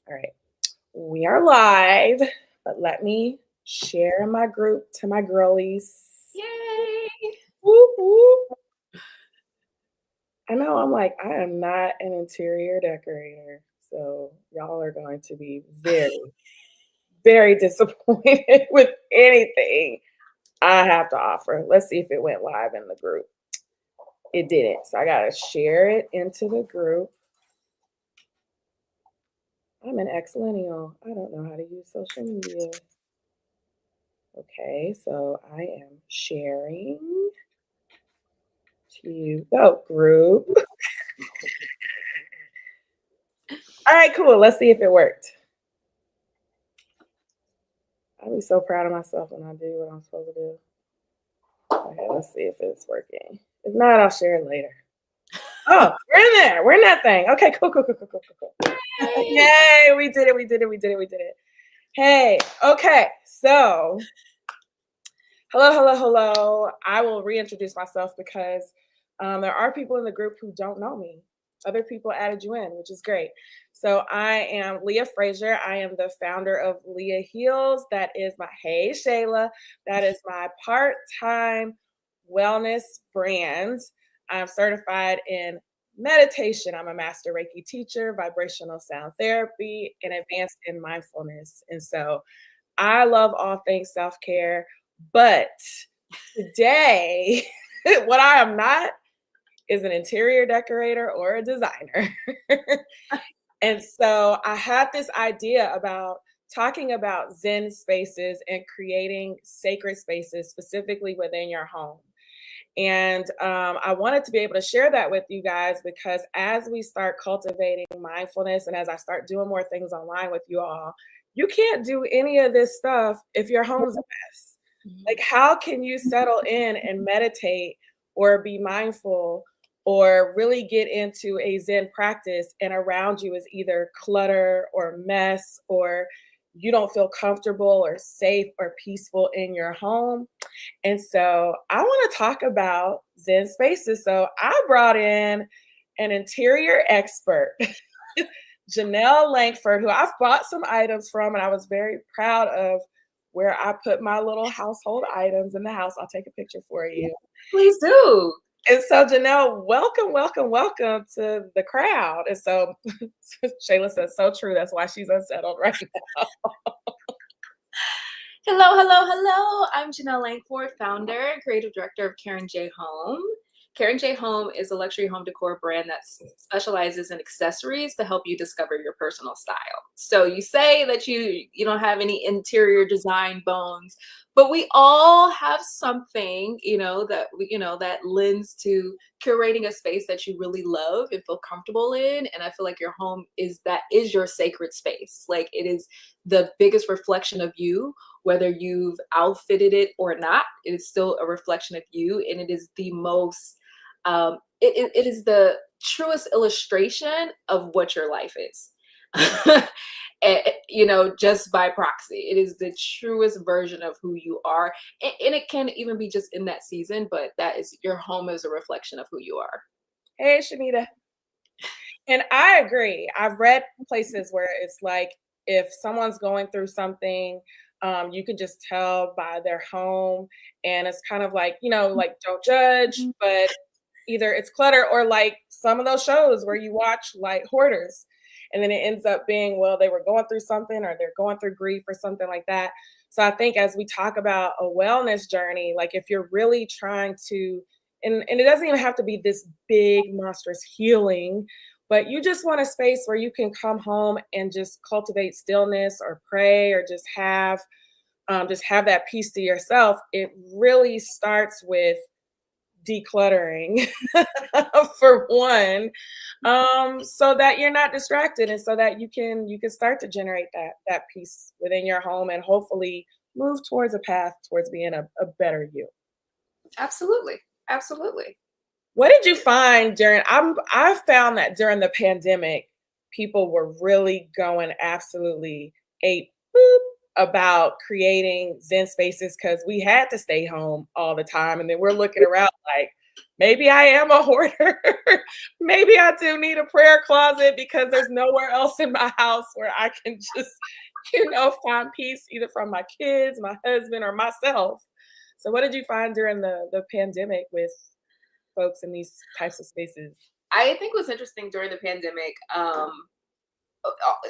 All right. We are live, but let me share my group to my girlies. Yay! Whoop, whoop. I know I'm like, I am not an interior decorator. So y'all are going to be very, very disappointed with anything I have to offer. Let's see if it went live in the group. It didn't. So I got to share it into the group. I'm an ex-millennial. I don't know how to use social media. Okay, so I am sharing to the group. All right, cool. Let's see if it worked. I'll be so proud of myself when I do what I'm supposed to do. Okay, let's see if it's working. If not, I'll share it later. Oh, we're in there. We're in that thing. Okay, cool. Yay, we did it. Hey, okay, so hello. I will reintroduce myself because there are people in the group who don't know me. Other people added you in, which is great. So I am Leah Frazier. I am the founder of Leah Heals. That is my, hey Shayla, that is my part-time wellness brand. I'm certified in meditation. I'm a master Reiki teacher, vibrational sound therapy, and advanced in mindfulness. And so I love all things self-care, but today, what I am not is an interior decorator or a designer. And so I had this idea about talking about Zen spaces and creating sacred spaces specifically within your home. And I wanted to be able to share that with you guys because as we start cultivating mindfulness and as I start doing more things online with you all, you can't do any of this stuff if your home's a mess. Like, how can you settle in and meditate or be mindful or really get into a Zen practice and around you is either clutter or mess or you don't feel comfortable or safe or peaceful in your home? And so I want to talk about Zen spaces. So I brought in an interior expert, Janelle Langford, who I've bought some items from, and I was very proud of where I put my little household items in the house. I'll take a picture for you. Please do. And so, Janelle, welcome to the crowd. And so, Shayla says, so true. That's why she's unsettled right now. Hello. I'm Janelle Langford, founder and creative director of Karen J Home. Karen J Home is a luxury home decor brand that specializes in accessories to help you discover your personal style. So you say that you don't have any interior design bones, but we all have something, that lends to curating a space that you really love and feel comfortable in. And I feel like your home is your sacred space. Like, it is the biggest reflection of you, whether you've outfitted it or not. It is still a reflection of you, and it is the most it is the truest illustration of what your life is. Just by proxy, it is the truest version of who you are, and it can even be just in that season, but that is, your home is a reflection of who you are. Hey, Shanita. And I agree. I've read places where it's like if someone's going through something, you can just tell by their home. And it's kind of like, like don't judge, but either it's clutter or like some of those shows where you watch like hoarders. And then it ends up being, well, they were going through something or they're going through grief or something like that. So I think as we talk about a wellness journey, like if you're really trying to, and it doesn't even have to be this big monstrous healing, but you just want a space where you can come home and just cultivate stillness or pray or just have that peace to yourself. It really starts with decluttering for one, so that you're not distracted and so that you can start to generate that peace within your home and hopefully move towards a path towards being a better you. Absolutely. What did you find I found that during the pandemic, people were really going absolutely ape boop about creating Zen spaces because we had to stay home all the time. And then we're looking around like, maybe I am a hoarder. Maybe I do need a prayer closet because there's nowhere else in my house where I can just, find peace either from my kids, my husband, or myself. So, what did you find during the pandemic with folks in these types of spaces? I think what's interesting during the pandemic,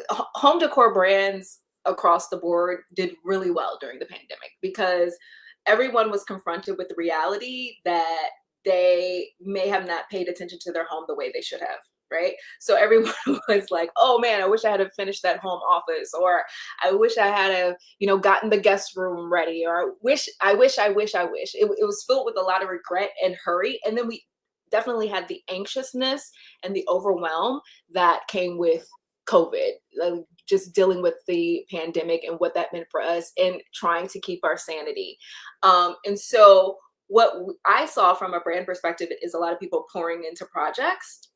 home decor brands across the board did really well during the pandemic because everyone was confronted with the reality that they may have not paid attention to their home the way they should have. Right. So everyone was like, oh man, I wish I had to finish that home office, or I wish I had a, gotten the guest room ready, or I wish. It was filled with a lot of regret and hurry. And then we definitely had the anxiousness and the overwhelm that came with COVID, like just dealing with the pandemic and what that meant for us and trying to keep our sanity. And so, what I saw from a brand perspective is a lot of people pouring into projects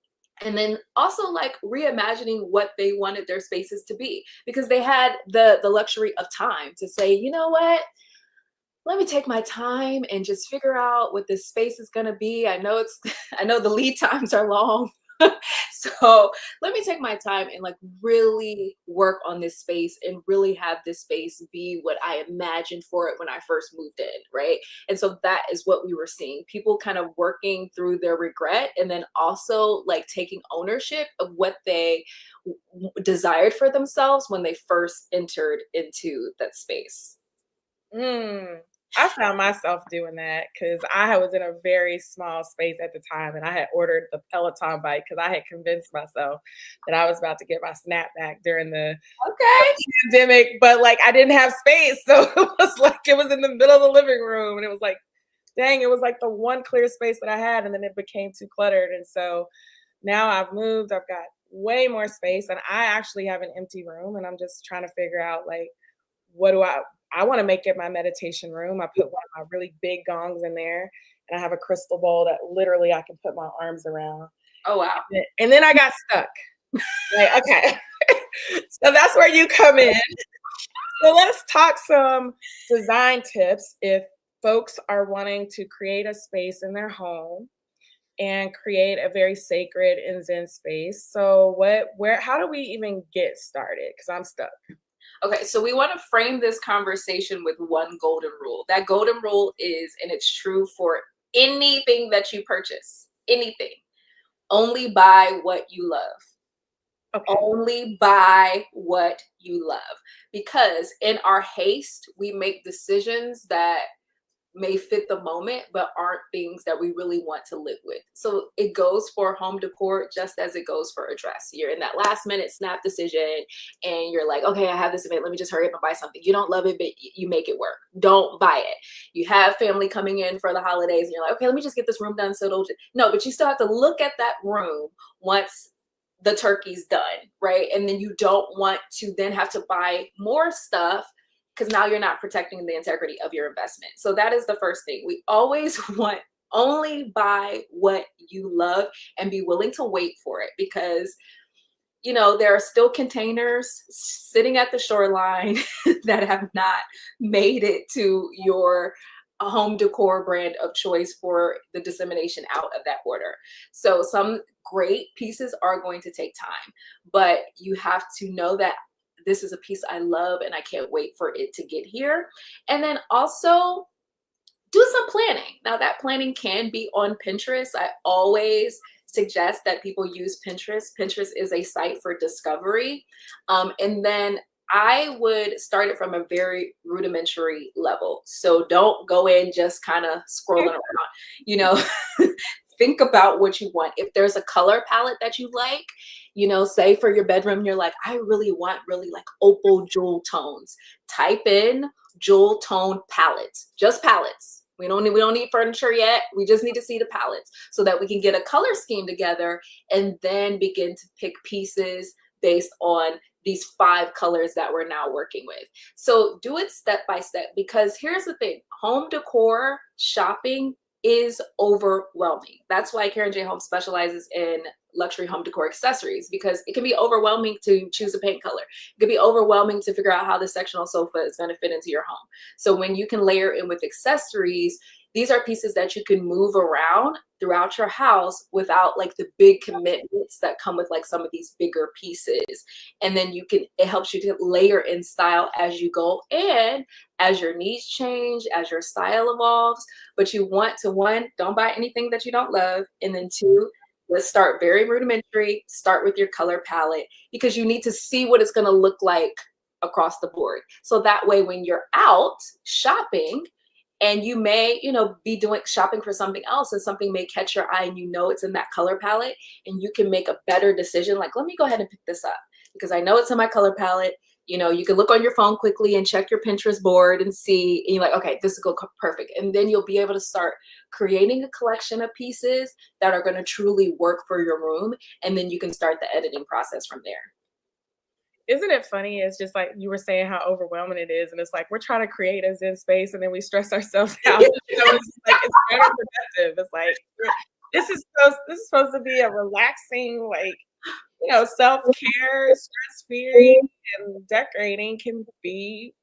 and then also like reimagining what they wanted their spaces to be because they had the luxury of time to say, you know what, let me take my time and just figure out what this space is going to be. I know it's I know the lead times are long. So let me take my time and like really work on this space and really have this space be what I imagined for it when I first moved in, right? And so that is what we were seeing. People kind of working through their regret and then also like taking ownership of what they desired for themselves when they first entered into that space. Mm. I found myself doing that because I was in a very small space at the time, and I had ordered the Peloton bike because I had convinced myself that I was about to get my snapback during the Okay. pandemic, but like I didn't have space, so it was in the middle of the living room, and it was like, dang, it was like the one clear space that I had, and then it became too cluttered, and so now I've moved, I've got way more space, and I actually have an empty room, and I'm just trying to figure out like what do I want to make it my meditation room. I put one of my really big gongs in there, and I have a crystal bowl that literally I can put my arms around. Oh wow. And then I got stuck. Like, okay. So that's where you come in. So let's talk some design tips if folks are wanting to create a space in their home and create a very sacred and zen space. So how do we even get started? Because I'm stuck. Okay, so we want to frame this conversation with one golden rule. That golden rule is, and it's true for anything that you purchase, anything, only buy what you love. Okay. Only buy what you love. Because in our haste, we make decisions that may fit the moment, but aren't things that we really want to live with. So it goes for home decor just as it goes for a dress. You're in that last minute snap decision and you're like, okay, I have this event. Let me just hurry up and buy something. You don't love it, but you make it work. Don't buy it. You have family coming in for the holidays and you're like, okay, let me just get this room done. So it'll, no, but you still have to look at that room once the turkey's done, right? And then you don't want to then have to buy more stuff because now you're not protecting the integrity of your investment. So that is the first thing. We always want only buy what you love and be willing to wait for it because there are still containers sitting at the shoreline that have not made it to your home decor brand of choice for the dissemination out of that order. So some great pieces are going to take time, but you have to know that this is a piece I love and I can't wait for it to get here. And then also do some planning. Now that planning can be on Pinterest. I always suggest that people use Pinterest. Pinterest is a site for discovery. And then I would start it from a very rudimentary level. So don't go in just kind of scrolling around, think about what you want. If there's a color palette that you like, say for your bedroom, you're like, I really want really like opal jewel tones. Type in jewel tone palettes, just palettes. We don't need furniture yet. We just need to see the palettes so that we can get a color scheme together and then begin to pick pieces based on these 5 colors that we're now working with. So do it step by step because here's the thing, home decor shopping is overwhelming. That's why Karen J Home specializes in luxury home decor accessories because it can be overwhelming to choose a paint color. It can be overwhelming to figure out how the sectional sofa is going to fit into your home. So when you can layer in with accessories, these are pieces that you can move around throughout your house without like the big commitments that come with like some of these bigger pieces. And then it helps you to layer in style as you go and as your needs change, as your style evolves. But you want to, one, don't buy anything that you don't love. And then two, let's start very rudimentary. Start with your color palette because you need to see what it's going to look like across the board. So that way, when you're out shopping, and you may, be doing shopping for something else and something may catch your eye and it's in that color palette and you can make a better decision. Like, let me go ahead and pick this up because I know it's in my color palette. You can look on your phone quickly and check your Pinterest board and see, and you're like, okay, this is go perfect. And then you'll be able to start creating a collection of pieces that are going to truly work for your room. And then you can start the editing process from there. Isn't it funny? It's just like you were saying how overwhelming it is. And it's like we're trying to create a Zen space and then we stress ourselves out. It's just like it's counterproductive. It's like this is supposed to be a relaxing, like, self-care, stress-free, and decorating can be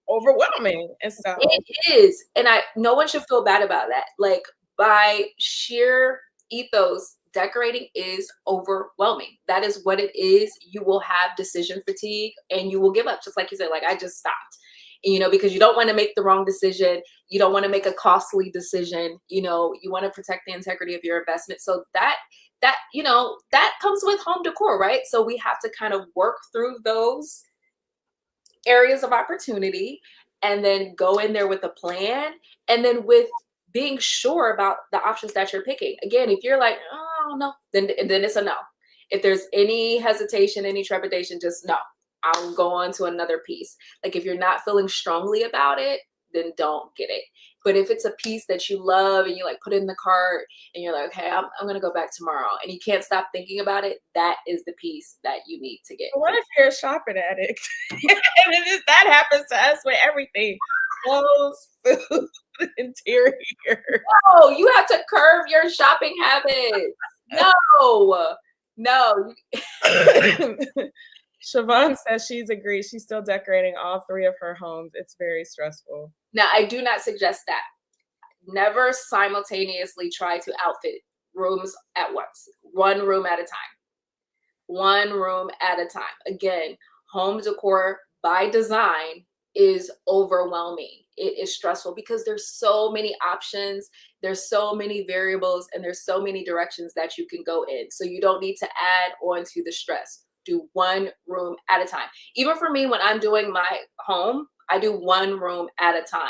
overwhelming. And so it is. And no one should feel bad about that. Like by sheer ethos, decorating is overwhelming. That is what it is. You will have decision fatigue and you will give up. Just like you said, like I just stopped, because you don't want to make the wrong decision. You don't want to make a costly decision. You want to protect the integrity of your investment. So that comes with home decor, right? So we have to kind of work through those areas of opportunity and then go in there with a plan and then with being sure about the options that you're picking. Again, if you're like, oh no, then it's a no. If there's any hesitation, any trepidation, just no. I'll go on to another piece. Like if you're not feeling strongly about it, then don't get it. But if it's a piece that you love and you like put it in the cart and you're like, okay, I'm going to go back tomorrow and you can't stop thinking about it, that is the piece that you need to get. What if you're a shopping addict? And that happens to us with everything. Clothes, food, interior. No, you have to curb your shopping habits. No. Siobhan says she's agreed. She's still decorating all 3 of her homes. It's very stressful. Now, I do not suggest that. Never simultaneously try to outfit rooms at once. One room at a time. One room at a time. Again, home decor by design is overwhelming. It is stressful because there's so many options, there's so many variables, and there's so many directions that you can go in. So you don't need to add on to the stress. Do one room at a time. Even for me, when I'm doing my home, I do one room at a time.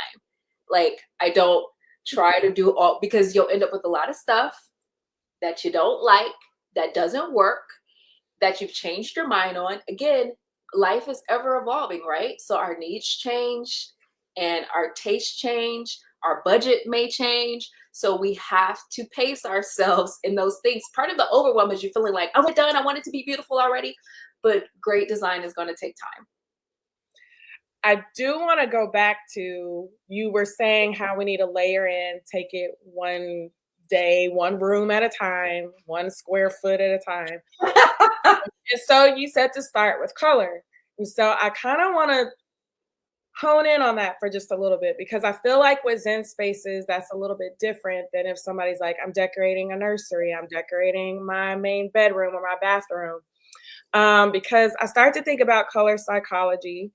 Like I don't try to do all, because you'll end up with a lot of stuff that you don't like, that doesn't work, that you've changed your mind on. Again, life is ever evolving, right? So our needs change and our tastes change, our budget may change. So we have to pace ourselves in those things. Part of the overwhelm is you feeling like, oh, we're done. I want it to be beautiful already. But great design is going to take time. I do want to go back to, you were saying how we need to layer in, take it one day, one room at a time, 1 square foot at a time. And so you said to start with color. And so I kind of want to hone in on that for just a little bit, because I feel like with Zen spaces, that's a little bit different than if somebody's like, I'm decorating a nursery, I'm decorating my main bedroom or my bathroom. Because I start to think about color psychology.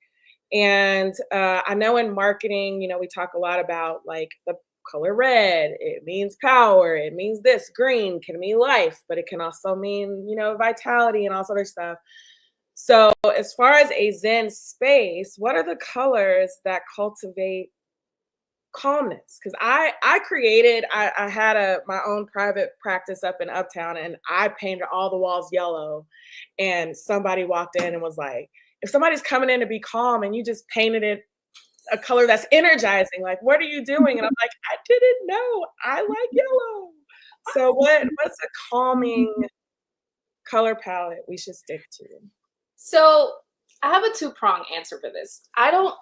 And I know in marketing, we talk a lot about like the color red. It means power. It means this. Green can mean life, but it can also mean, vitality and all this other stuff. So as far as a Zen space, what are the colors that cultivate calmness? Because I had my own private practice up in Uptown, and I painted all the walls yellow. And somebody walked in and was like, if somebody's coming in to be calm and you just painted it a color that's energizing, like, what are you doing? And I'm like, I didn't know. I like yellow. So what's a calming color palette we should stick to? So I have a 2-prong answer for this. I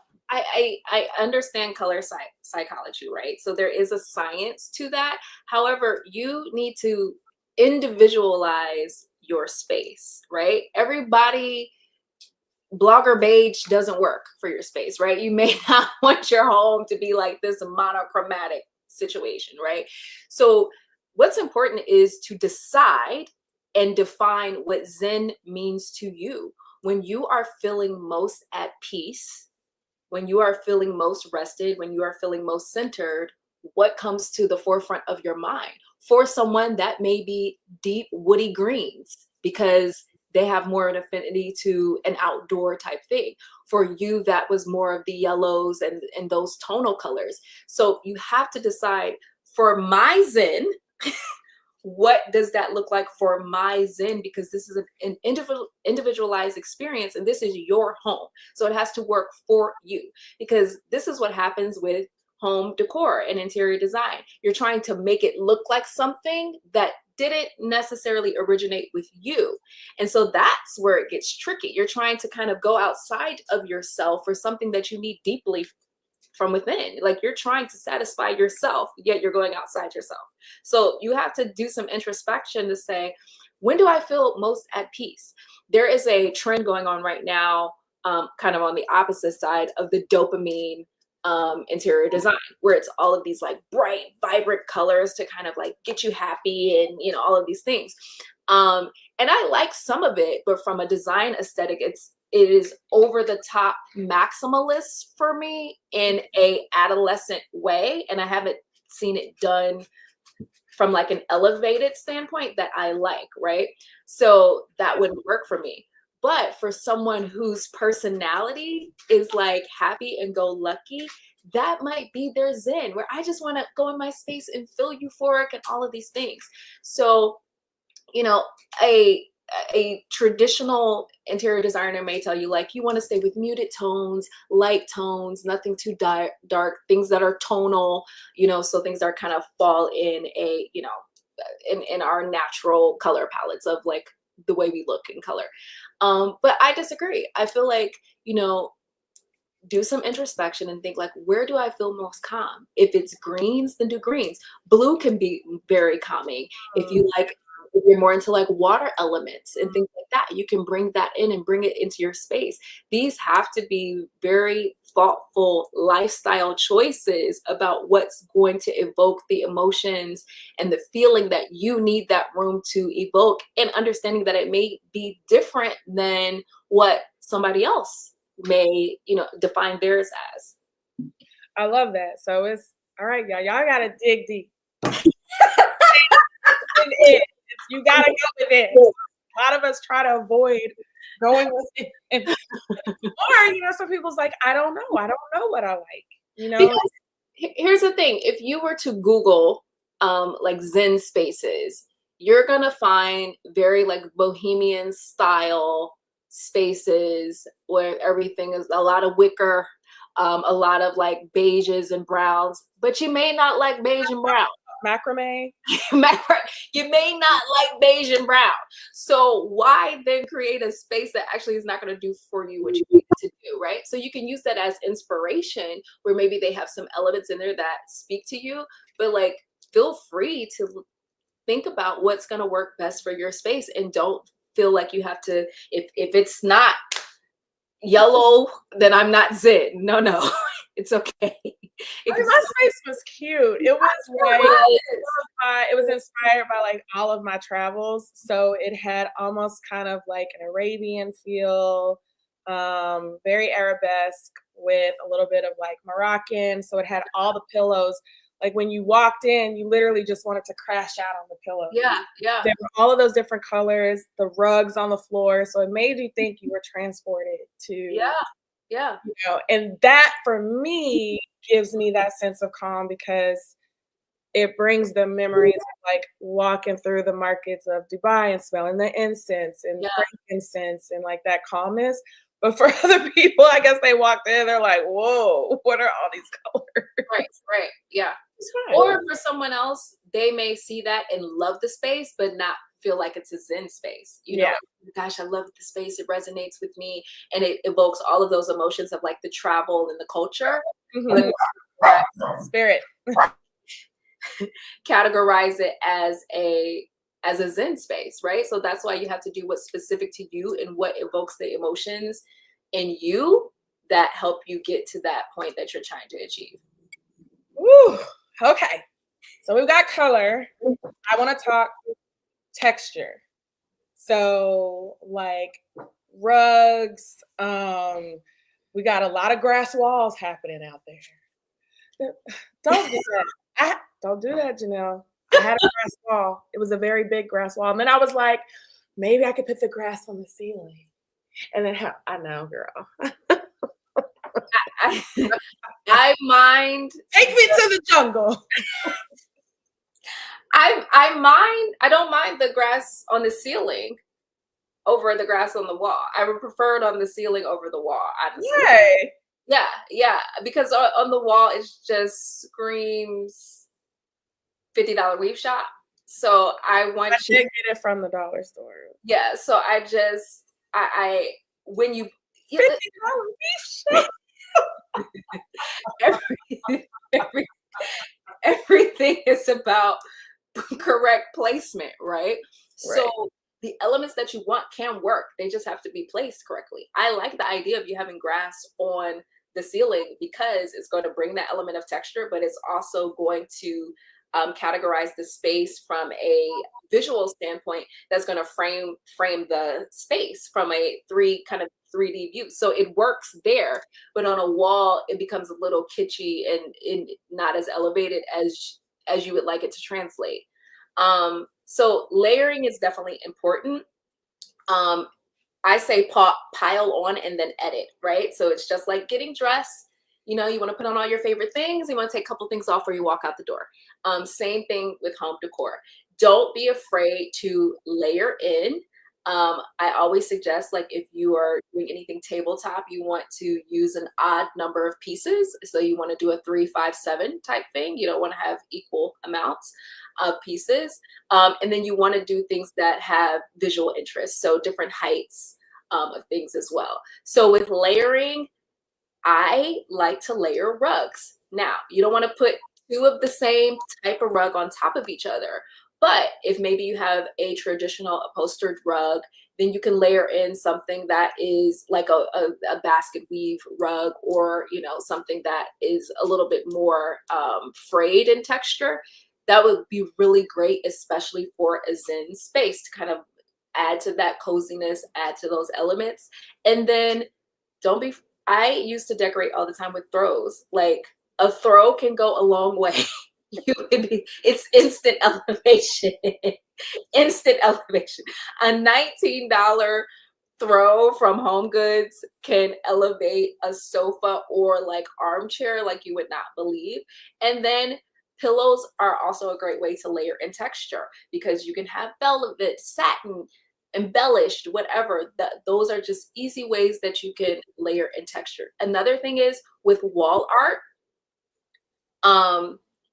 understand color psychology, right? So there is a science to that. However, you need to individualize your space, right? Everybody, blogger beige doesn't work for your space, right? You may not want your home to be like this monochromatic situation, right? So what's important is to decide and define what Zen means to you. When you are feeling most at peace, when you are feeling most rested, when you are feeling most centered, what comes to the forefront of your mind? For someone, that may be deep woody greens because they have more an affinity to an outdoor type thing. For you, that was more of the yellows and those tonal colors. So you have to decide, for my Zen, what does that look like for my Zen? Because this is an individualized experience, and this is your home. So it has to work for you, because this is what happens with home decor and interior design. You're trying to make it look like something that didn't necessarily originate with you. And so that's where it gets tricky. You're trying to kind of go outside of yourself for something that you need deeply from within. Like, you're trying to satisfy yourself, yet you're going outside yourself. So you have to do some introspection to say, when do I feel most at peace? There is a trend going on right now, kind of on the opposite side of the dopamine interior design, where it's all of these like bright, vibrant colors to kind of like get you happy and, you know, all of these things. And I like some of it, but from a design aesthetic, it is over the top maximalist for me in a adolescent way. And I haven't seen it done from like an elevated standpoint that I like, right? So that wouldn't work for me. But for someone whose personality is like happy and go lucky, that might be their Zen, where I just want to go in my space and feel euphoric and all of these things. So, you know, a traditional interior designer may tell you, like, you want to stay with muted tones, light tones, nothing too dark, things that are tonal, you know, so things that are kind of fall in a, you know, in our natural color palettes of like the way we look in color. But I disagree. I feel like, you know, do some introspection and think, like, where do I feel most calm? If it's greens, then do greens. Blue can be very calming. If you like, if you're more into like water elements and things like that, you can bring that in and bring it into your space. These have to be very thoughtful lifestyle choices about what's going to evoke the emotions and the feeling that you need that room to evoke, and understanding that it may be different than what somebody else may, you know, define theirs as. I love that. So it's all right, y'all. Y'all gotta dig deep. You gotta go with it. A lot of us try to avoid going with it. Or, you know, some people's like, I don't know what I like. You know, because here's the thing: if you were to Google like Zen spaces, you're gonna find very like bohemian style spaces where everything is a lot of wicker, a lot of like beiges and browns, but you may not like beige and brown. macrame. You may not like beige and brown. So why then create a space that actually is not going to do for you what you need it to do, right? So you can use that as inspiration, where maybe they have some elements in there that speak to you, but like, feel free to think about what's going to work best for your space, and don't feel like you have to, if it's not yellow, then I'm not Zen. No. It's okay. My space was cute. It was like it was inspired by like all of my travels. So it had almost kind of like an Arabian feel, very Arabesque with a little bit of like Moroccan. So it had all the pillows. Like when you walked in, you literally just wanted to crash out on the pillow. Yeah. There were all of those different colors, the rugs on the floor. So it made you think you were transported to, Yeah. you know, and that for me gives me that sense of calm, because it brings the memories of like walking through the markets of Dubai and smelling the incense and frankincense and like that calmness. But for other people, I guess they walked in, they're like, whoa, what are all these colors? Right. Yeah. It's fine. Or for someone else, they may see that and love the space, but not feel like it's a Zen space. You know, gosh, I love the space. It resonates with me, and it evokes all of those emotions of like the travel and the culture. Spirit. Categorize it as a Zen space, right? So that's why you have to do what's specific to you and what evokes the emotions in you that help you get to that point that you're trying to achieve. Woo. Okay. So we've got color. I want to talk texture. So like rugs, we got a lot of grass walls happening out there. Don't do that. Don't do that, Janelle. I had a grass wall. It was a very big grass wall. And then I was like, maybe I could put the grass on the ceiling. And then I know, girl. I mind. Take me to the jungle. I don't mind the grass on the ceiling over the grass on the wall. I would prefer it on the ceiling over the wall, honestly. Yay. Yeah, because on the wall it just screams $50 weave shop. So I want I did get it from the dollar store. Yeah, so I when you $50 weave shop. everything is about correct placement, right? So the elements that you want can work. They just have to be placed correctly. I like the idea of you having grass on the ceiling because it's going to bring that element of texture, but it's also going to categorize the space from a visual standpoint that's going to frame the space from a 3D view. So it works there, but on a wall, it becomes a little kitschy and not as elevated as you would like it to translate. So layering is definitely important. I say pile on and then edit, right? So it's just like getting dressed. You know, you want to put on all your favorite things. You want to take a couple things off before you walk out the door. Same thing with home decor. Don't be afraid to layer in. I always suggest, like, if you are doing anything tabletop, you want to use an odd number of pieces. So you want to do a 3, 5, 7 type thing. You don't want to have equal amounts of pieces. And then you want to do things that have visual interest. So different heights of things as well. So with layering, I like to layer rugs. Now, you don't want to put 2 of the same type of rug on top of each other. But if maybe you have a traditional upholstered rug, then you can layer in something that is like a basket weave rug, or, you know, something that is a little bit more frayed in texture. That would be really great, especially for a Zen space, to kind of add to that coziness, add to those elements. And then I used to decorate all the time with throws. Like, a throw can go a long way. It's instant elevation. Instant elevation. A $19 throw from Home Goods can elevate a sofa or like armchair like you would not believe. And then pillows are also a great way to layer in texture, because you can have velvet, satin, embellished, whatever. Those are just easy ways that you can layer in texture. Another thing is with wall art,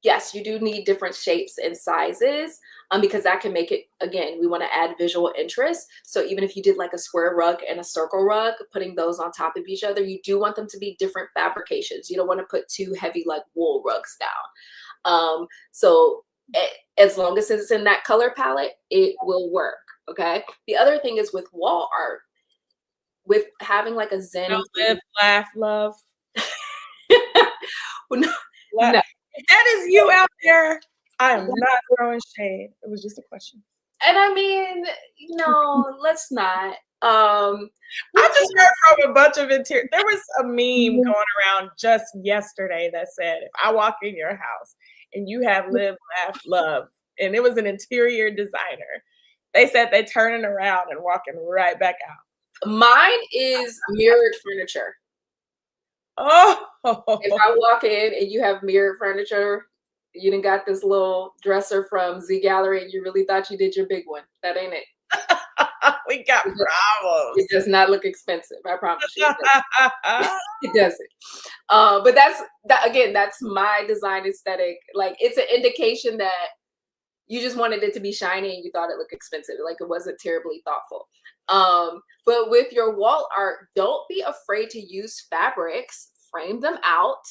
yes, you do need different shapes and sizes, because that can make it, again, we want to add visual interest. So even if you did like a square rug and a circle rug, putting those on top of each other, you do want them to be different fabrications. You don't want to put 2 heavy like wool rugs down. As long as it's in that color palette, it will work. Okay. The other thing is with wall art, with having like a Zen. Don't live, laugh, love. No. If that is you out there, I am not throwing shade. It was just a question. And I mean, no, let's not. I just heard from a bunch of interior. There was a meme going around just yesterday that said, if I walk in your house and you have live, laugh, love, and it was an interior designer, they said they turning around and walking right back out. Mine is mirrored furniture. Oh, if I walk in and you have mirrored furniture, you done got this little dresser from Z Gallery and you really thought you did your big one. That ain't it. We got problems. It does not look expensive. I promise you. It doesn't. But that's my design aesthetic. Like, it's an indication that you just wanted it to be shiny and you thought it looked expensive. Like, it wasn't terribly thoughtful. But with your wall art, don't be afraid to use fabrics, frame them out,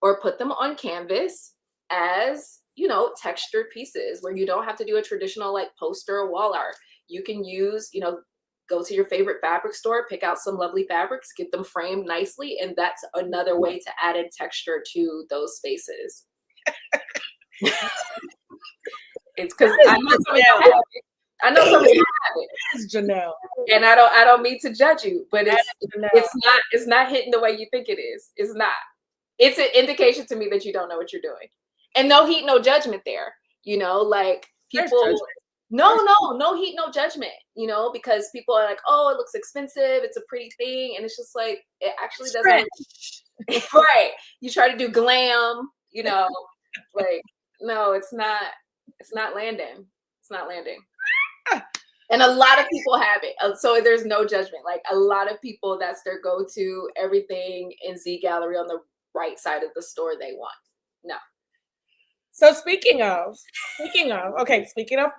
or put them on canvas as, textured pieces where you don't have to do a traditional like poster or wall art. You can use, go to your favorite fabric store, pick out some lovely fabrics, get them framed nicely, and that's another way to add in texture to those spaces. It's because I know some of you have it. I know some of you have it. It's Janelle. And I don't mean to judge you, but Janelle. it's not hitting the way you think it is. It's not. It's an indication to me that you don't know what you're doing. And no heat, no judgment there. You know, like people no heat, no judgment, you know, because people are like, oh, it looks expensive, it's a pretty thing. And it's just like it actually doesn't right. You try to do glam, you know, like no, it's not landing. It's not landing. And a lot of people have it. So there's no judgment. Like a lot of people, that's their go-to, everything in Z Gallery on the right side of the store they want. No. So speaking of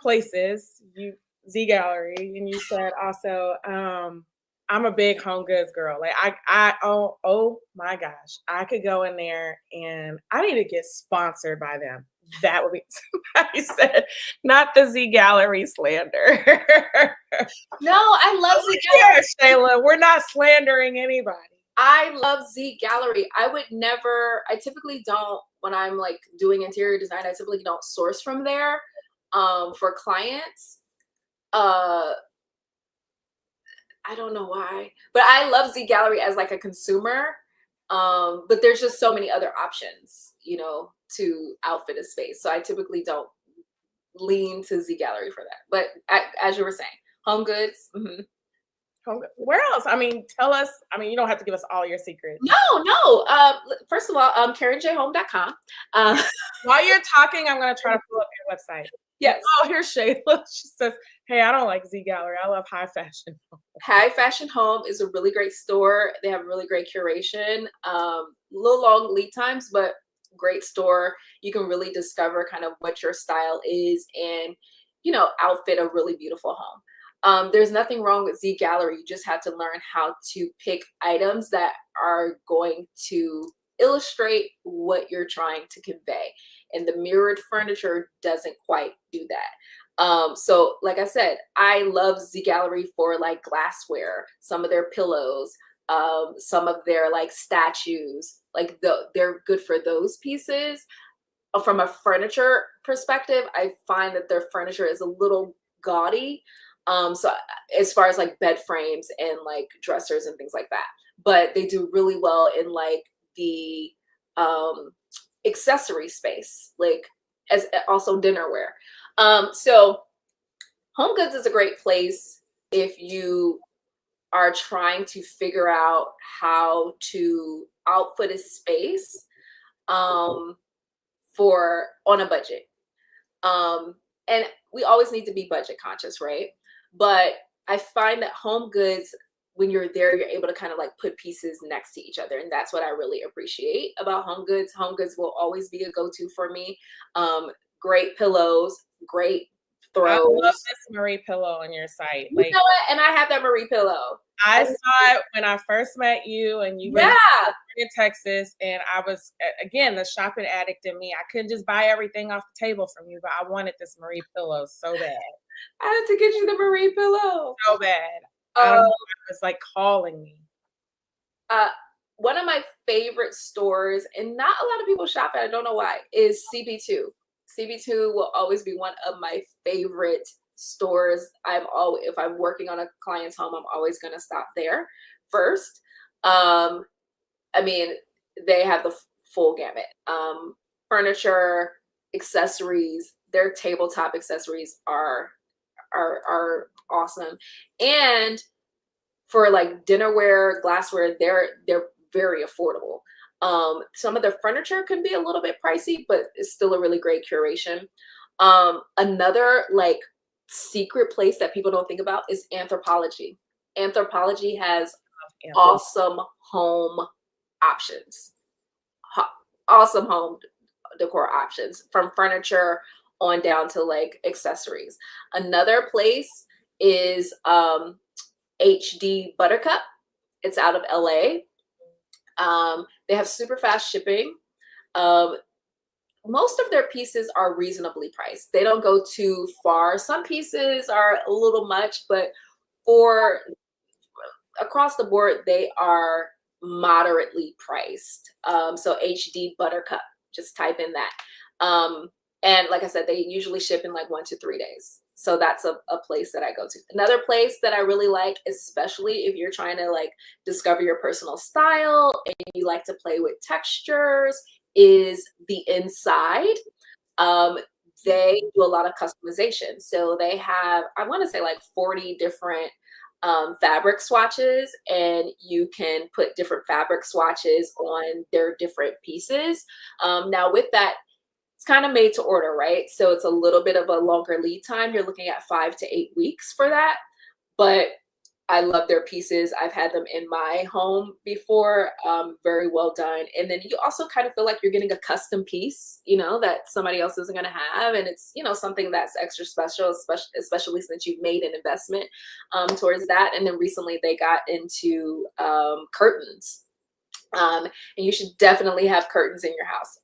places, Z Gallery, and you said also, I'm a big home goods girl. Like oh my gosh, I could go in there and I need to get sponsored by them. That would be somebody said, not the Z Gallery slander. No, I love Z Gallery. Shayla, we're not slandering anybody. I love Z Gallery. I typically don't, when I'm like doing interior design, I typically don't source from there for clients. I don't know why, but I love Z Gallery as like a consumer. But there's just so many other options, you know, to outfit a space. So I typically don't lean to Z Gallery for that. But as you were saying, home goods. Mm-hmm. Where else? I mean, tell us. I mean, you don't have to give us all your secrets. No. First of all, KarenJHome.com. While you're talking, I'm going to try to pull up your website. Yes. Oh, here's Shayla. She says, hey, I don't like Z Gallery. I love High Fashion Home. High Fashion Home is a really great store. They have really great curation. Little long lead times, but great store. You can really discover kind of what your style is and, you know, outfit a really beautiful home. There's nothing wrong with Z Gallery. You just have to learn how to pick items that are going to illustrate what you're trying to convey. And the mirrored furniture doesn't quite do that. So like I said, I love Z Gallery for like glassware, some of their pillows, some of their like statues, like they're good for those pieces. From a furniture perspective, I find that their furniture is a little gaudy. So as far as like bed frames and like dressers and things like that, but they do really well in like the accessory space, like as also dinnerware. So Home Goods is a great place if you are trying to figure out how to outfit a space for on a budget. And we always need to be budget conscious, right? But I find that Home Goods, when you're there, you're able to kind of like put pieces next to each other. And that's what I really appreciate about Home Goods. Home Goods will always be a go-to for me. Great pillows, great throws. I love this Marie pillow on your site. Like, you know what? And I have that Marie pillow. I saw it when I first met you, and you were in Texas, and I was, again, the shopping addict in me. I couldn't just buy everything off the table from you, but I wanted this Marie pillow so bad. I had to get you the Marie pillow. So bad. I don't know, it was like calling me. One of my favorite stores, and not a lot of people shop at, I don't know why, is CB2. CB2 will always be one of my favorite stores. If I'm working on a client's home, I'm always going to stop there first. I mean, they have the full gamut. Furniture, accessories, their tabletop accessories are awesome. And for like dinnerware, glassware, they're very affordable. Some of their furniture can be a little bit pricey, but it's still a really great curation. Another like secret place that people don't think about is Anthropologie. Anthropologie has awesome home options, awesome home decor options, from furniture on down to like accessories. Another place is HD Buttercup. It's out of LA. They have super fast shipping. Most of their pieces are reasonably priced. They don't go too far. Some pieces are a little much, but for across the board, they are moderately priced. So HD Buttercup, just type in that. And like I said, they usually ship in like 1 to 3 days. So that's a place that I go to. Another place that I really like, especially if you're trying to like discover your personal style and you like to play with textures, is the Inside. Um, they do a lot of customization. So they have, I want to say like 40 different fabric swatches, and you can put different fabric swatches on their different pieces. Now with that, it's kind of made to order, right? So it's a little bit of a longer lead time. You're looking at 5 to 8 weeks for that. But I love their pieces. I've had them in my home before. Very well done. And then you also kind of feel like you're getting a custom piece, you know, that somebody else isn't going to have. And it's, you know, something that's extra special, especially since you've made an investment towards that. And then recently they got into curtains. And you should definitely have curtains in your house.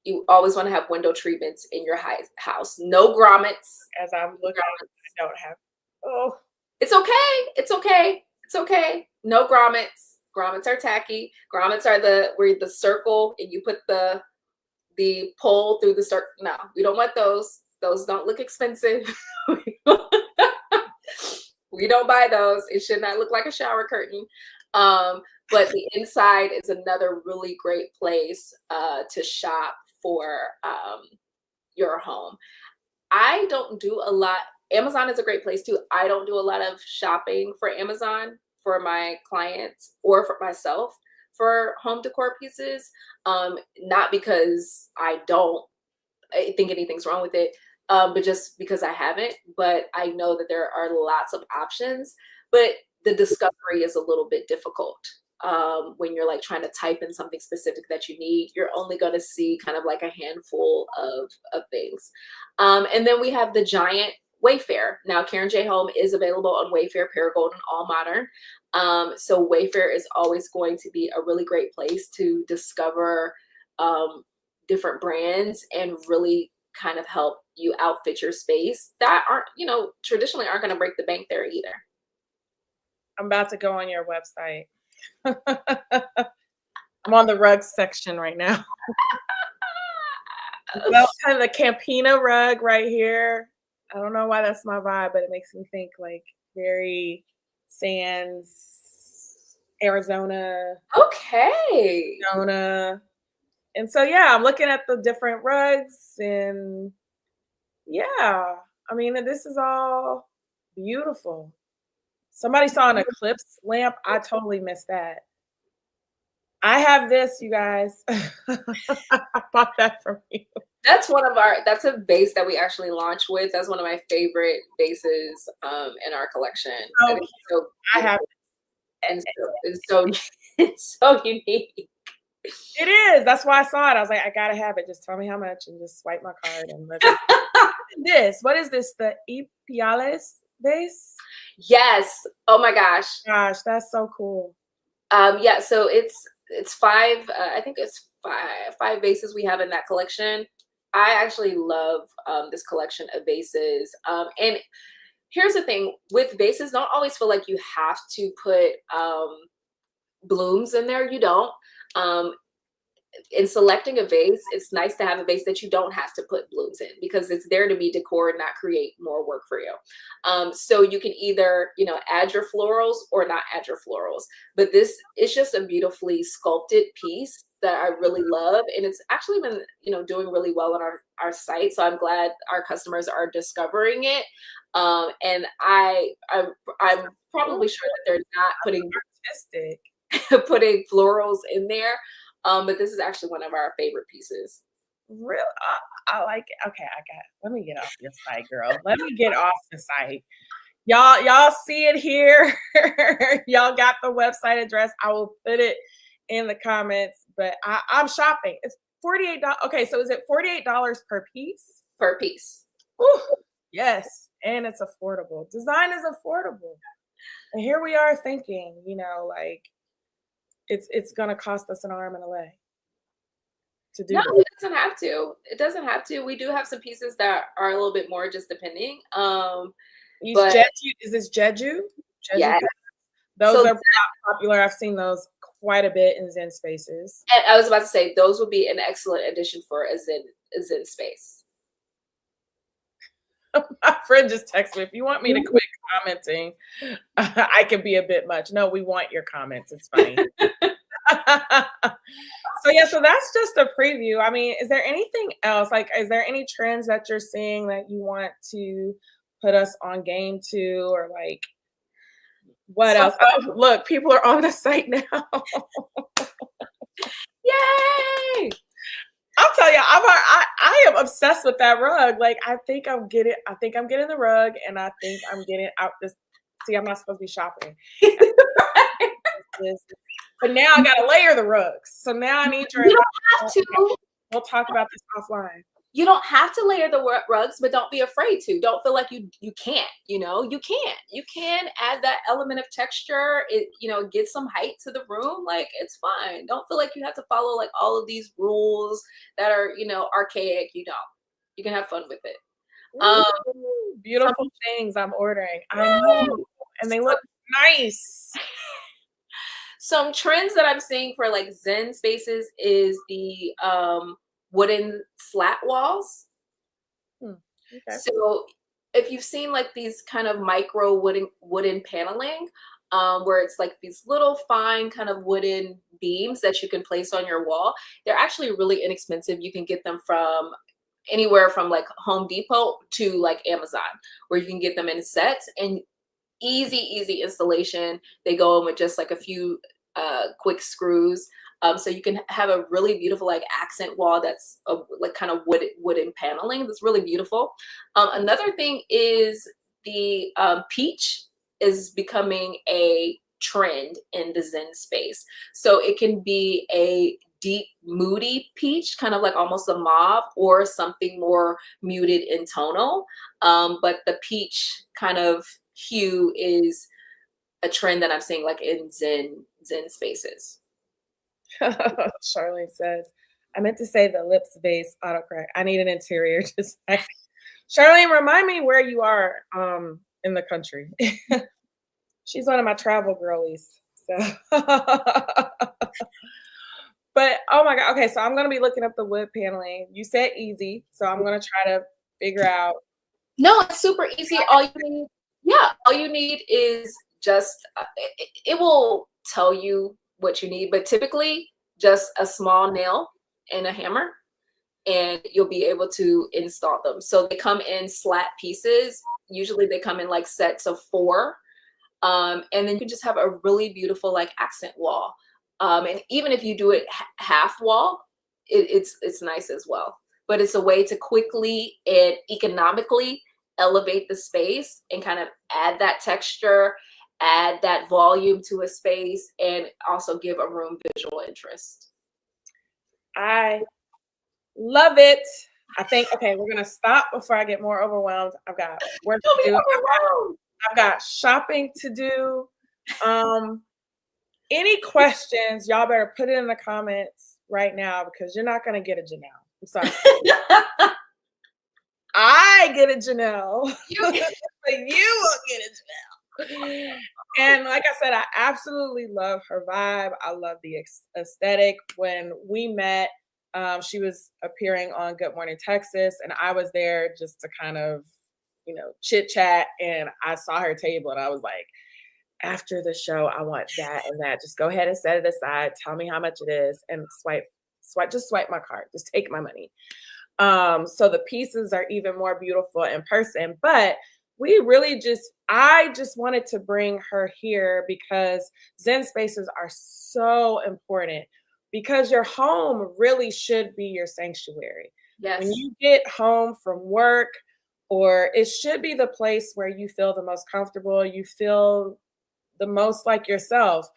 You always want to have window treatments in your house. No grommets. As I'm looking, I don't have. Oh, It's okay. It's okay. It's okay. No grommets. Grommets are tacky. Grommets are where the circle and you put the pole through the circle. No, we don't want those. Those don't look expensive. We don't buy those. It should not look like a shower curtain. But the Inside is another really great place to shop for your home. I don't do a lot. Amazon is a great place too. I don't do a lot of shopping for Amazon for my clients or for myself for home decor pieces. Not because I think anything's wrong with it, but just because I haven't. But I know that there are lots of options, but the discovery is a little bit difficult. When you're like trying to type in something specific that you need, you're only going to see kind of like a handful of things. And then we have the giant Wayfair. Now, Karen J Home is available on Wayfair, Paragold, and All Modern. So Wayfair is always going to be a really great place to discover different brands and really kind of help you outfit your space that aren't, you know, traditionally aren't going to break the bank there either. I'm about to go on your website. I'm on the rugs section right now. Well, kind of the Campina rug right here. I don't know why that's my vibe, but it makes me think like very sands, Arizona, Okay. Arizona. And so yeah, I'm looking at the different rugs and yeah, I mean, this is all beautiful. Somebody saw an eclipse lamp. I totally missed that. I have this, you guys. I bought that from you. That's that's a vase that we actually launched with. That's one of my favorite vases in our collection. Oh, So I have and so it's so it's so unique. it is. That's why I saw it. I was like, I gotta have it. Just tell me how much and just swipe my card and this. What is this? The Ipiales vase? Yes. Oh my gosh. Gosh, that's so cool. Yeah, so it's five, I think it's five vases we have in that collection. I actually love this collection of vases. And here's the thing with vases, don't always feel like you have to put blooms in there. You don't. In selecting a vase, it's nice to have a vase that you don't have to put blooms in because it's there to be decor and not create more work for you. So you can either, you know, add your florals or not add your florals. But this is just a beautifully sculpted piece that I really love. And it's actually been, you know, doing really well on our site. So I'm glad our customers are discovering it. And I'm probably sure that they're not putting Artistic. putting florals in there. But this is actually one of our favorite pieces. Real, I like it. Okay, let me get off your site, girl. Let me get off the site. Y'all see it here. Y'all got the website address. I will put it in the comments, but I'm shopping. It's $48. Okay, so is it $48 per piece? Per piece. Ooh, yes, and it's affordable. Design is affordable. And here we are thinking, you know, like it's gonna cost us an arm and a leg to do. No, it doesn't have to. It doesn't have to. We do have some pieces that are a little bit more just depending. But Is this Jeju? Yeah. Those are popular. I've seen those quite a bit in Zen spaces. And I was about to say those would be an excellent addition for a Zen space. My friend just texted me, if you want me to quit commenting, I can be a bit much. No, we want your comments. It's funny. So yeah, so that's just a preview. I mean, is there anything else? Like, is there any trends that you're seeing that you want to put us on game to, or like what So, else? Oh, look, people are on the site now. yay! I'll tell you, I am obsessed with that rug. Like, I think I'm getting the rug, and I think I'm getting out this. See, I'm not supposed to be shopping. But now I gotta layer the rugs. So now I need your You advice. don't have to. We'll talk about this offline. You don't have to layer the rugs, but don't be afraid to. Don't feel like you can't. You know, you can add that element of texture. It get some height to the room. Like, it's fine. Don't feel like you have to follow like all of these rules that are archaic. You don't. You can have fun with it. Ooh, beautiful things I'm ordering. I know, and they look nice. Some trends that I'm seeing for like Zen spaces is the wooden slat walls. Okay. So if you've seen like these kind of micro wooden paneling, where it's like these little fine kind of wooden beams that you can place on your wall, they're actually really inexpensive. You can get them from anywhere from like Home Depot to like Amazon, where you can get them in sets, and easy installation. They go in with just like a few quick screws. So you can have a really beautiful like accent wall that's like kind of wooden paneling that's really beautiful. Another thing is the peach is becoming a trend in the Zen space. So it can be a deep moody peach, kind of like almost a mauve, or something more muted in tonal. But the peach kind of hue is a trend that I'm seeing like in Zen spaces. Charlene says, I meant to say the lips base autocorrect. I need an interior design. Charlene, remind me where you are in the country. She's one of my travel girlies. So but oh my god, okay, so I'm gonna be looking up the wood paneling. You said easy, so I'm gonna try to figure out. No, it's super easy. All you need is just it will tell you what you need, but typically just a small nail and a hammer, and you'll be able to install them. So they come in slat pieces. Usually they come in like sets of 4. And then you can just have a really beautiful like accent wall. And even if you do it half wall, it's nice as well. But it's a way to quickly and economically elevate the space and kind of add that texture, add that volume to a space, and also give a room visual interest. I love it. I think, okay, we're gonna stop before I get more overwhelmed. I've got work to do. I've got shopping to do. Any questions, y'all better put it in the comments right now, because you're not gonna get a Janelle. I'm sorry. I get a Janelle. You will get a Janelle. And like I said, I absolutely love her vibe. I love the aesthetic. When we met, she was appearing on Good Morning Texas, and I was there just to kind of, chit chat. And I saw her table, and I was like, after the show, I want that and that. Just go ahead and set it aside. Tell me how much it is, and just swipe my card. Just take my money. So the pieces are even more beautiful in person. But I just wanted to bring her here because Zen spaces are so important, because your home really should be your sanctuary. Yes. When you get home from work, or it should be the place where you feel the most comfortable, you feel the most like yourself.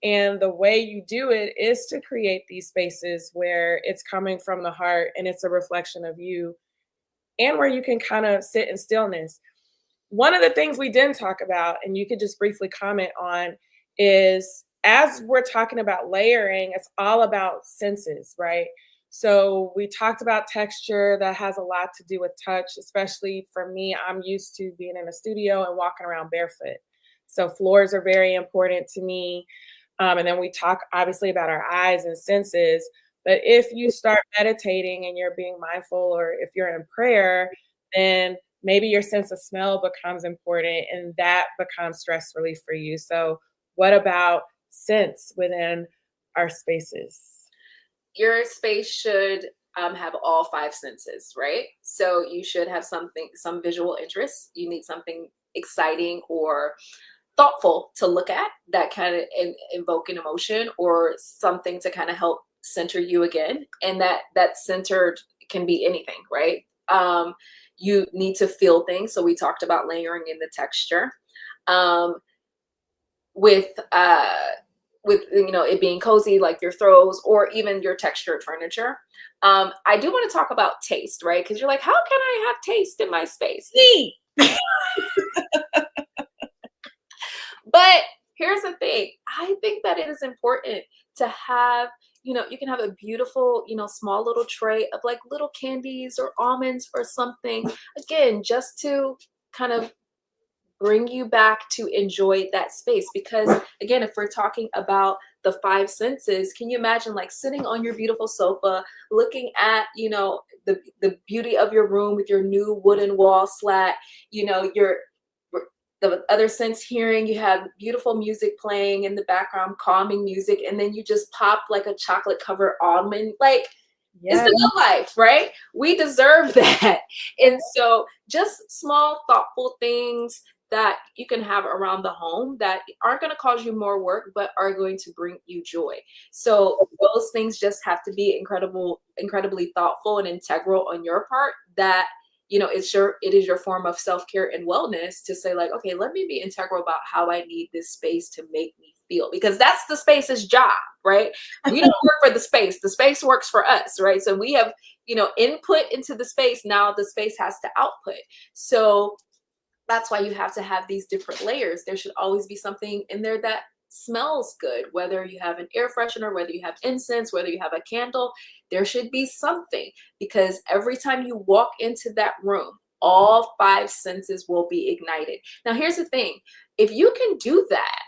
And the way you do it is to create these spaces where it's coming from the heart and it's a reflection of you, and where you can kind of sit in stillness. One of the things we didn't talk about, and you could just briefly comment on, is as we're talking about layering, it's all about senses, right? So we talked about texture. That has a lot to do with touch, especially for me. I'm used to being in a studio and walking around barefoot. So floors are very important to me. And then we talk obviously about our eyes and senses. But if you start meditating and you're being mindful, or if you're in prayer, then maybe your sense of smell becomes important and that becomes stress relief for you. So, what about sense within our spaces? Your space should have all five senses, right? So you should have some visual interest. You need something exciting or thoughtful to look at that kind of invoke an emotion, or something to kind of help center you again. And that centered can be anything, right? You need to feel things. So we talked about layering in the texture. Um, with it being cozy, like your throws or even your textured furniture. I do want to talk about taste, right? Because you're like, how can I have taste in my space? Eat. But here's the thing. I think that it is important to have, you can have a beautiful, small little tray of like little candies or almonds or something, again, just to kind of bring you back to enjoy that space. Because again, if we're talking about the five senses, can you imagine like sitting on your beautiful sofa, looking at, the beauty of your room with your new wooden wall slat, your the other sense hearing, you have beautiful music playing in the background, calming music, and then you just pop like a chocolate covered almond, like it's Yeah. the good life, right? We deserve that. And so just small, thoughtful things that you can have around the home that aren't going to cause you more work, but are going to bring you joy. So those things just have to be incredibly thoughtful and integral on your part, that it is your form of self-care and wellness to say like, okay, let me be integral about how I need this space to make me feel, because that's the space's job, right? We don't work for the space works for us, right? So we have, input into the space. Now the space has to output. So that's why you have to have these different layers. There should always be something in there that smells good, whether you have an air freshener, whether you have incense, whether you have a candle, there should be something, because every time you walk into that room, all five senses will be ignited. Now, here's the thing. If you can do that,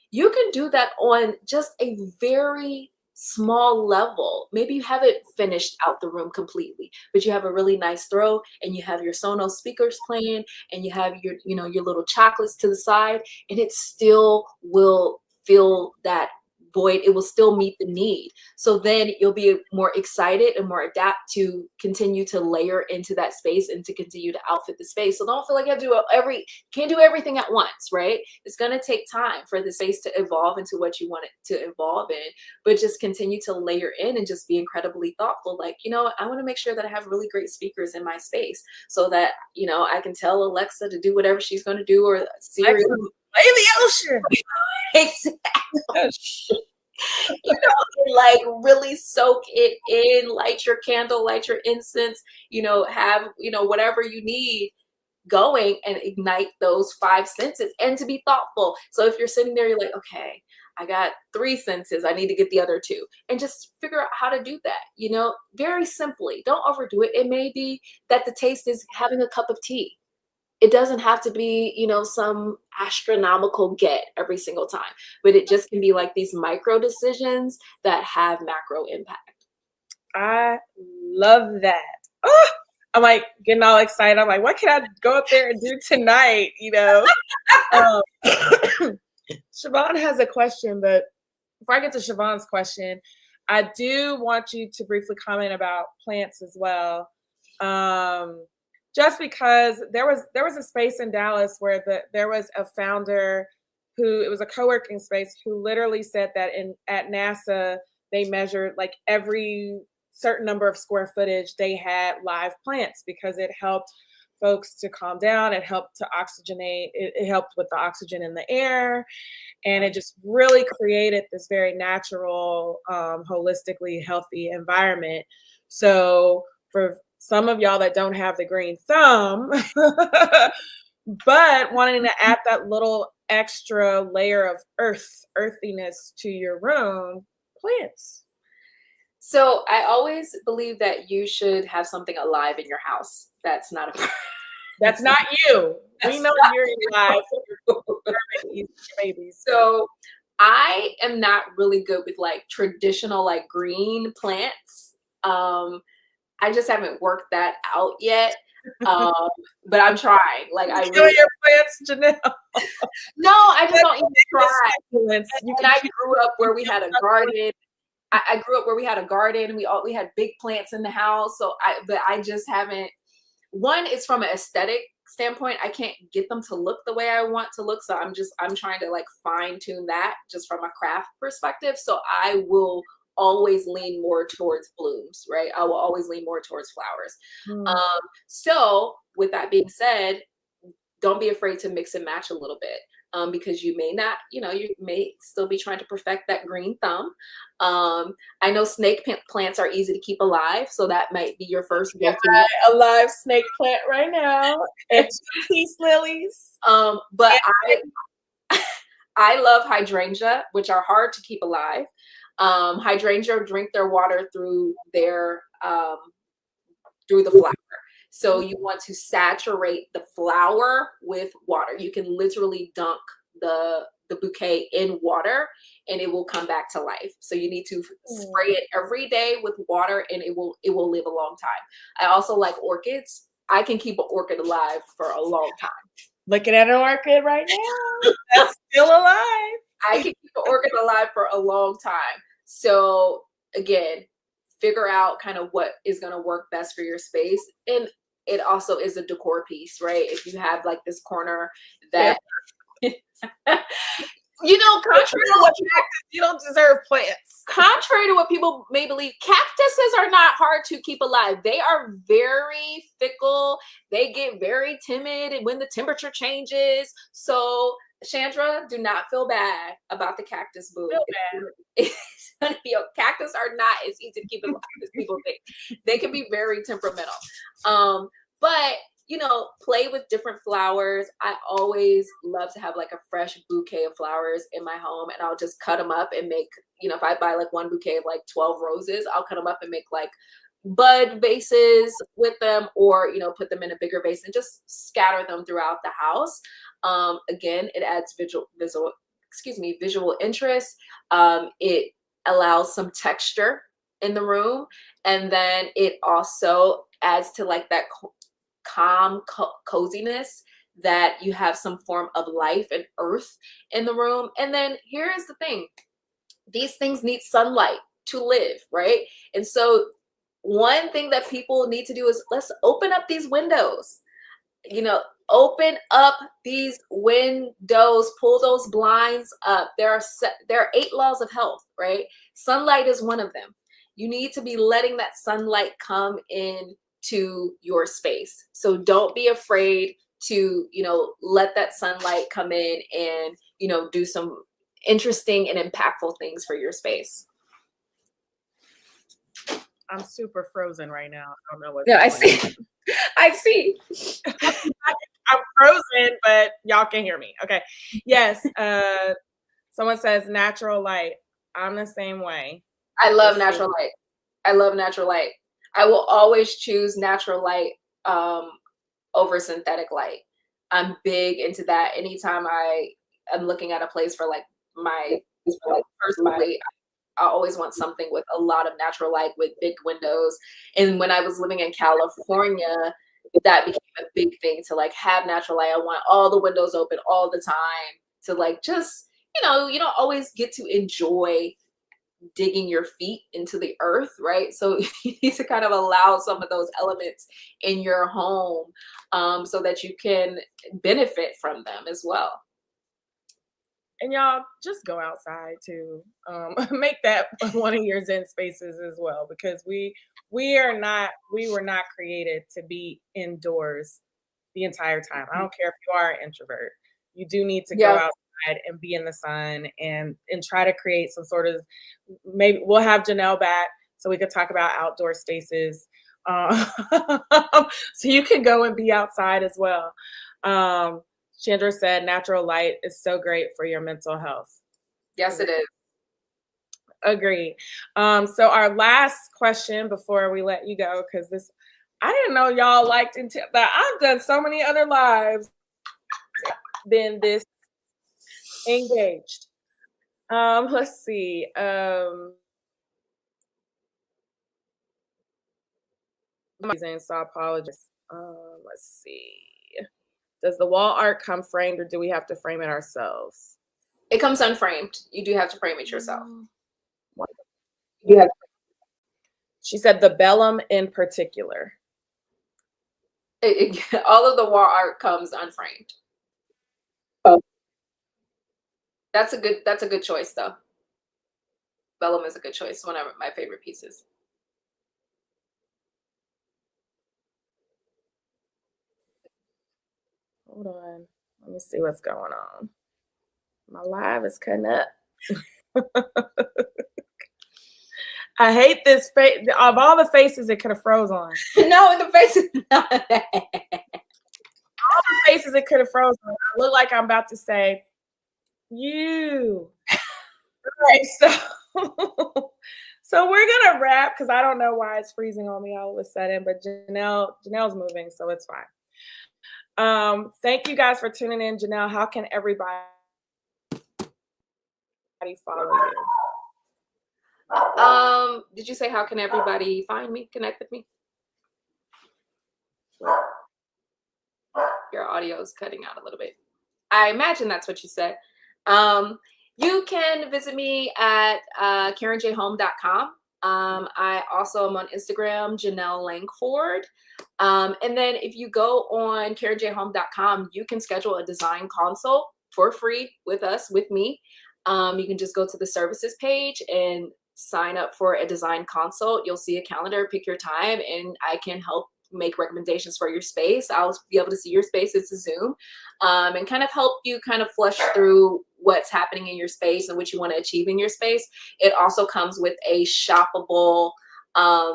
you can do that on just a very small level. Maybe you haven't finished out the room completely, but you have a really nice throw and you have your Sonos speakers playing and you have your little chocolates to the side, and it still will fill that void. It will still meet the need. So then you'll be more excited and more adapt to continue to layer into that space and to continue to outfit the space. So don't feel like you have to can't do everything at once, right? It's going to take time for the space to evolve into what you want it to evolve in, but just continue to layer in and just be incredibly thoughtful. Like, I want to make sure that I have really great speakers in my space so that, I can tell Alexa to do whatever she's going to do, or Siri. Play the ocean. Exactly. Like really soak it in, light your candle, light your incense, have, whatever you need going, and ignite those five senses, and to be thoughtful. So if you're sitting there, you're like, okay, I got three senses, I need to get the other two, and just figure out how to do that, very simply. Don't overdo it. It may be that the taste is having a cup of tea. It doesn't have to be, some astronomical get every single time, but it just can be like these micro decisions that have macro impact. I love that. Oh, I'm like getting all excited. I'm like, what can I go up there and do tonight? Um, Siobhan has a question, but before I get to Siobhan's question, I do want you to briefly comment about plants as well. Just because there was a space in Dallas where there was a founder who, it was a co-working space, who literally said that at NASA they measured like every certain number of square footage they had live plants, because it helped folks to calm down, it helped to oxygenate, it helped with the oxygen in the air, and it just really created this very natural, holistically healthy environment. So for some of y'all that don't have the green thumb, but wanting to add that little extra layer of earthiness to your room, plants. So I always believe that you should have something alive in your house. That's not a That's not you. We know you're alive. Your babies. So I am not really good with like traditional like green plants. I just haven't worked that out yet. Um, but I'm trying. Like I Kill really your plants, Janelle. no, I just don't even try. Succulents. You And can I keep grew up where we had a succulents. garden. I grew up where we had a garden. We had big plants in the house. But I just haven't. One is from an aesthetic standpoint. I can't get them to look the way I want to look. So I'm trying to like fine tune that just from a craft perspective. So I will always lean more towards blooms, right? I will always lean more towards flowers. Mm. So with that being said, don't be afraid to mix and match a little bit, because you may not, you may still be trying to perfect that green thumb. I know plants are easy to keep alive, so that might be your first Yeah, go-to. a live snake plant right now and 2 peace lilies. But I love hydrangea, which are hard to keep alive. Hydrangea drink their water through the flower. So you want to saturate the flower with water. You can literally dunk the bouquet in water and it will come back to life. So you need to spray it every day with water and it will live a long time. I also like orchids. I can keep an orchid alive for a long time. Looking at an orchid right now. That's still alive. I can keep an orchid alive for a long time. So again, figure out kind of what is going to work best for your space. And it also is a decor piece, right? If you have like this corner that, contrary to what you don't deserve plants. Contrary to what people may believe, cactuses are not hard to keep alive. They are very fickle. They get very timid when the temperature changes. So, Chandra, do not feel bad about the cactus boo. It's gonna be cactus are not as easy to keep alive as people think. They can be very temperamental. But play with different flowers. I always love to have like a fresh bouquet of flowers in my home, and I'll just cut them up and make, if I buy like one bouquet of like 12 roses, I'll cut them up and make like bud vases with them, or put them in a bigger vase and just scatter them throughout the house. Again, it adds visual interest. It allows some texture in the room, and then it also adds to like that calm coziness, that you have some form of life and earth in the room. And then here's the thing, these things need sunlight to live, right? And so one thing that people need to do is let's open up these windows. Open up these windows, pull those blinds up. There are 8 laws of health, right? Sunlight is one of them. You need to be letting that sunlight come in to your space. So don't be afraid to, let that sunlight come in and, do some interesting and impactful things for your space. I'm super frozen right now. I don't know what. Yeah, I see. I see. I'm frozen, but y'all can hear me. Okay. Yes. Someone says natural light. I'm the same way. I love natural light. I love natural light. I will always choose natural light over synthetic light. I'm big into that. Anytime I am looking at a place for like my personally, I always want something with a lot of natural light with big windows. And when I was living in California, that became a big thing to like have natural light. I want all the windows open all the time to like just, you don't always get to enjoy digging your feet into the earth, right? So you need to kind of allow some of those elements in your home, so that you can benefit from them as well. And y'all just go outside too. Make that one of your Zen spaces as well, because we were not created to be indoors the entire time. I don't care if you are an introvert. You do need to go outside and be in the sun and try to create some sort of, maybe we'll have Janelle back so we could talk about outdoor spaces. So you can go and be outside as well. Chandra said natural light is so great for your mental health. Yes, it is. Agreed. So our last question before we let you go, because I didn't know y'all liked that. I've done so many other lives than this engaged. Let's see. Amazing, so I apologize. Let's see. Does the wall art come framed or do we have to frame it ourselves? It comes unframed. You do have to frame it yourself. What? Yeah. She said the bellum in particular. All of the wall art comes unframed. Oh. That's a good choice though. Vellum is a good choice. One of my favorite pieces. Hold on. Let me see what's going on. My live is cutting up. I hate this face. Of all the faces it could have froze on. No, the face is not bad. All the faces it could have froze on. I look like I'm about to say, you. All right, so we're gonna wrap because I don't know why it's freezing on me all of a sudden, but Janelle's moving, so it's fine. Thank you guys for tuning in. Janelle, how can everybody follow you? Did you say how can everybody find me, connect with me? Your audio is cutting out a little bit. I imagine that's what you said. You can visit me at KarenJHome.com. I also am on Instagram, Janelle Langford. And then if you go on KarenJHome.com, you can schedule a design consult for free with us, with me. You can just go to the services page and sign up for a design consult. You'll see a calendar, pick your time, and I can help make recommendations for your space. I'll be able to see your space. It's a Zoom, and kind of help you kind of flush through what's happening in your space and what you want to achieve in your space. It also comes with a shoppable uh,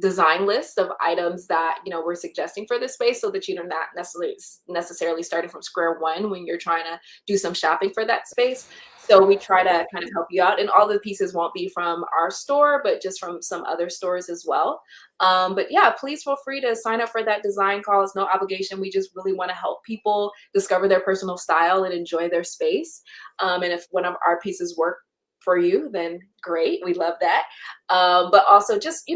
design list of items that we're suggesting for this space, so that you're not necessarily starting from square one when you're trying to do some shopping for that space. So we try to kind of help you out, and all the pieces won't be from our store, but just from some other stores as well. But yeah, please feel free to sign up for that design call. It's no obligation. We just really want to help people discover their personal style and enjoy their space. And if one of our pieces work for you, then great, we love that. But also just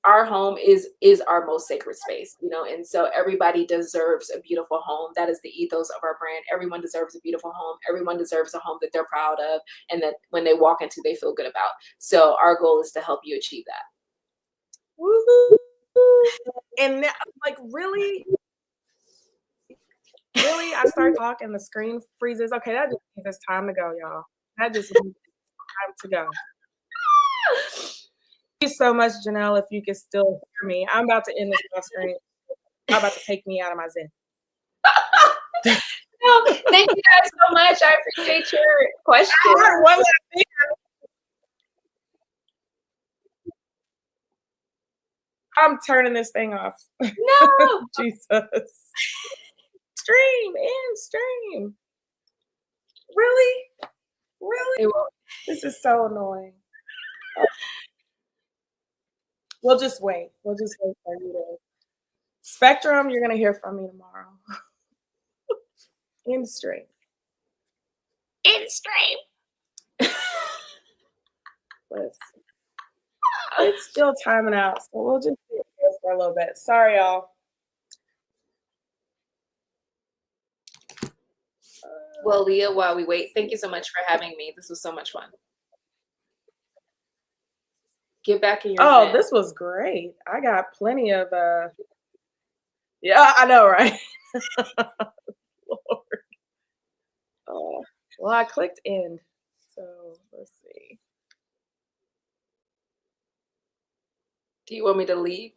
our home is our most sacred space, and so everybody deserves a beautiful home. That is the ethos of our brand. Everyone deserves a beautiful home. Everyone deserves a home that they're proud of and that when they walk into, they feel good about. So our goal is to help you achieve that. Woo-hoo. And now, like, really, I start talking, the screen freezes. Okay, that just means it's time to go, y'all. That just means it's time to go. Thank you so much, Janelle. If you can still hear me, I'm about to end this off screen. I'm about to take me out of my zen. No, thank you guys so much. I appreciate your question. One last thing. I'm turning this thing off. No. Jesus. Stream. Really? This is so annoying. We'll just wait. We'll just wait for you to. Spectrum, you're gonna hear from me tomorrow. In stream. It's still timing out, so we'll just do it here for a little bit. Sorry, y'all. Well, Leah, while we wait, thank you so much for having me. This was so much fun. Get back in your zen. This was great. I got plenty of yeah, I know, right? Lord. Well, I clicked end, so let's see. Do you want me to leave?